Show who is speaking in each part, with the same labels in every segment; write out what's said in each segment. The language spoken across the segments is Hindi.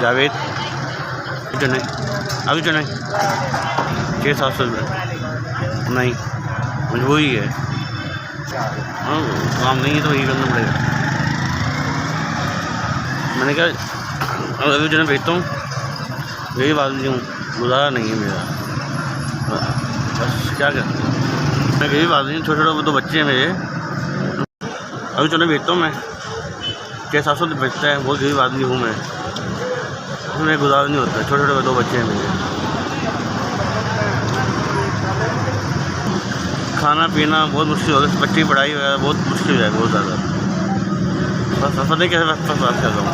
Speaker 1: जावेद जो नहीं अभी जो नहीं 600-700 रुपये नहीं मजबूरी है। हाँ काम नहीं है तो वही करना पड़ेगा। मैंने कहा अभी जो मैं भेजता हूँ यही बात नहीं हूँ, गुजारा नहीं है मेरा, बस क्या करें। मैं यही बात नहीं, छोटे छोटे 2 बच्चे हैं मेरे, अभी जो भेजता हूँ मैं 600-700 भेजता है, बहुत गरीब आदमी हूँ मैं, उसमें गुजारा नहीं होता है। छोटे छोटे 2 बच्चे हैं मेरे, खाना पीना बहुत मुश्किल हो गया, बच्चे की पढ़ाई वगैरह बहुत मुश्किल हो जाएगा बहुत ज़्यादा। बस पता नहीं कैसे बात कर रहा हूँ।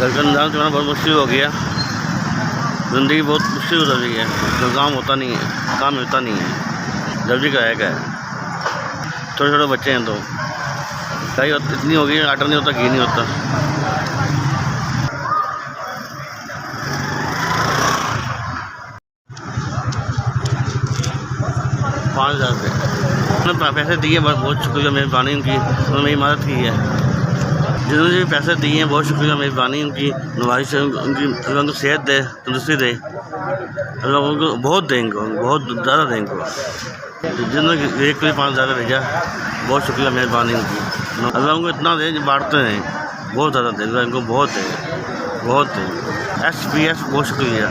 Speaker 1: घर का निजाम चलाना बहुत मुश्किल हो गया, ज़िंदगी बहुत मुश्किल हो रही है, तो काम होता नहीं है, काम मिलता नहीं है, जल्दी का है क्या है। छोटे छोटे बच्चे हैं तो कहीं इतनी हो गई, आटा नहीं होता, घी नहीं होता। ₹5000 उन्होंने पैसे दिए, बहुत शुक्रिया मेहरबानी उनकी, उन्होंने मेरी मदद की है। जिन्होंने भी पैसे दिए हैं बहुत शुक्रिया मेहरबानी उनकी, नवाज से उनकी उनको सेहत दे, तंदुरुस्ती दे, अल्लाह उनको बहुत देंगे, बहुत ज़्यादा देंगे। जिन्होंने एक को 5000 भेजा, बहुत शुक्रिया मेहरबानी उनकी, अल्लाह उनको इतना दे जो बांटते हैं, बहुत ज़्यादा दे, इनको बहुत है, बहुत है। SPS बहुत शुक्रिया।